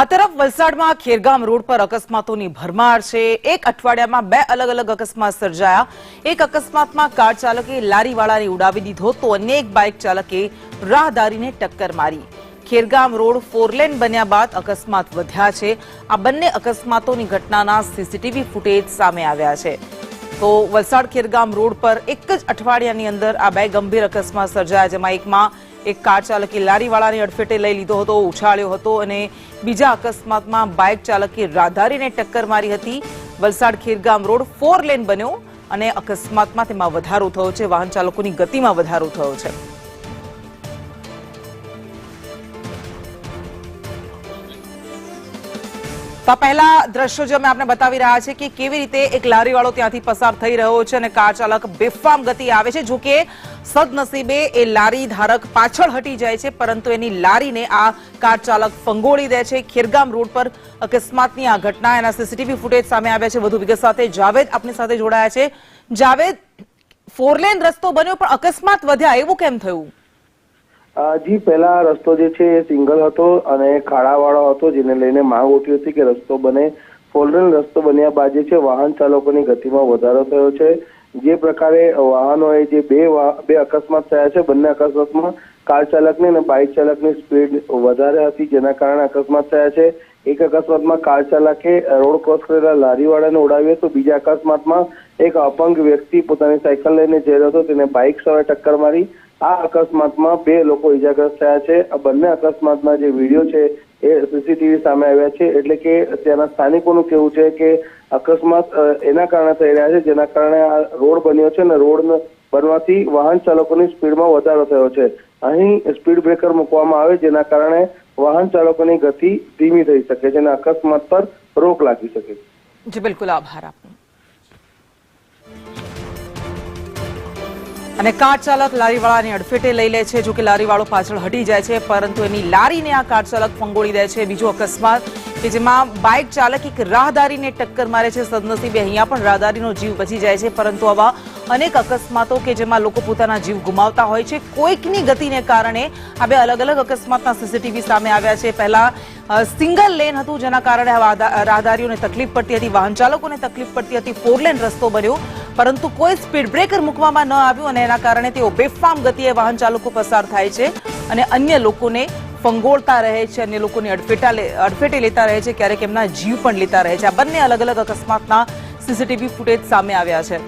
આ તરફ વલસાડમાં ખેરગામ રોડ પર અકસ્માતોની ભરમાર છે। એક અઠવાડિયામાં બે અલગ અલગ અકસ્માત સર્જાયા। એક અકસ્માતમાં કાર ચાલકે લારીવાળાને ઉડાવી દીધો તો અન્ય એક બાઇક ચાલકે રાહદારીને ટક્કર મારી। ખેરગામ રોડ 4 લેન બન્યા બાદ અકસ્માત વધ્યા છે। આ બંને અકસ્માતોની ઘટનાના સીસીટીવી ફૂટેજ સામે આવ્યા છે। તો વલસાડ ખેરગામ રોડ પર એક જ અઠવાડિયાની અંદર આ બે ગંભીર અકસ્માત સર્જાયા, જેમાં એકમાં એક કાર ચાલકે લારીવાળાને અડફેટે લઈ લીધો હતો, ઉછાળ્યો હતો, અને બીજા અકસ્માતમાં બાઇક ચાલકે રાહદારીને ટક્કર મારી હતી। વલસાડ ખેરગામ રોડ 4 લેન બન્યો અને અકસ્માતમાં તેમાં વધારો થયો છે, વાહન ચાલકોની ગતિમાં વધારો થયો છે। તો પહેલા દ્રશ્યો જે અમે આપને બતાવી રહ્યા છે કે કેવી રીતે એક લારીવાળો ત્યાંથી પસાર થઈ રહ્યો છે અને કાર ચાલક બેફામ ગતિ આવે છે। જો કે સદનસીબે એ લારી ધારક પાછળ હટી જાય છે, પરંતુ એની લારીને આ કાર ચાલક ફંગોળી દે છે। ખેરગામ રોડ પર અકસ્માતની આ ઘટના, એના સીસીટીવી ફૂટેજ સામે આવ્યા છે। વધુ વિગત સાથે જાવેદ આપણી સાથે જોડાયા છે। જાવેદ, 4 લેન રસ્તો બન્યો પણ અકસ્માત વધ્યા, એવું કેમ થયું? જી, પહેલા રસ્તો જે છે એ સિંગલ હતો અને ખાડાવાળો હતો, જેને લઈને માંગ ઉઠી હતી કે રસ્તો બને। 4 લેન રસ્તો બન્યા બાદ જે છે વાહન ચાલકોની ગતિમાં વધારો થયો છે। જે પ્રકારે વાહનોએ જે બે અકસ્માત થયા છે, બંને અકસ્માતમાં કાર ચાલકની અને બાઇક ચાલકની સ્પીડ વધારે હતી, જેના કારણે અકસ્માત થયા છે। એક અકસ્માતમાં કાર ચાલકે રોડ ક્રોસ કરેલા લારીવાળાને ઉડાવ્યો તો બીજા અકસ્માતમાં એક અપંગ વ્યક્તિ પોતાની સાયકલ લઈને જઈ રહ્યો હતો, તેને બાઇક સવારે ટક્કર મારી। આ અકસ્માતમાં 2 લોકો ઇજાગ્રસ્ત થયા છે। આ બંને અકસ્માતના જે વિડીયો છે એ સીસીટીવી સામે આવ્યા છે। એટલે કે ત્યાંના સ્થાનિકોનું કહેવું છે કે અકસ્માત એના કારણે થઈ રહ્યા છે, જેના કારણે આ રોડ બન્યો છે અને રોડ બનવાથી વાહન ચાલકોની સ્પીડમાં વધારો થયો છે। અહીં સ્પીડ બ્રેકર મૂકવામાં આવે, જેના કારણે વાહન ચાલકોની ગતિ ધીમી થઈ શકે છે અને અકસ્માત પર રોક લાગી શકે છે। જી બિલકુલ, આભાર આપનો। અને કાર ચાલક લારીવાળાને અડફેટે લઈ લે છે। જો કે લારીવાળો પાછળ હટી જાય છે, પરંતુ એની લારીને આ કાર ચાલક ફંગોળી દે છે। બીજો અકસ્માત કે જેમાં બાઇક ચાલક એક રાહદારીને ટક્કર મારે છે। સદનસીબે અહીંયા પણ રાહદારીનો જીવ બચી જાય છે, પરંતુ આવા અનેક અકસ્માતો કે જેમાં લોકો પોતાના જીવ ગુમાવતા હોય છે કોઈકની ગતિને કારણે, આ બે અલગ અલગ અકસ્માતના સીસીટીવી સામે આવ્યા છે। પહેલા સિંગલ લેન હતું, જેના કારણે રાહદારીઓને તકલીફ પડતી હતી, વાહન ચાલકોને તકલીફ પડતી હતી। 4 લેન રસ્તો બન્યો, પરંતુ કોઈ સ્પીડ બ્રેકર મૂકવામાં ન આવ્યું અને એના કારણે તેઓ બેફામ ગતિએ વાહન ચાલકો પસાર થાય છે અને અન્ય લોકોને ફંગોળતા રહે છે, અન્ય લોકોને અડફેટે લેતા રહે છે, ક્યારેક એમના જીવ પણ લેતા રહે છે। આ બંને અલગ અલગ અકસ્માતના સીસીટીવી ફૂટેજ સામે આવ્યા છે।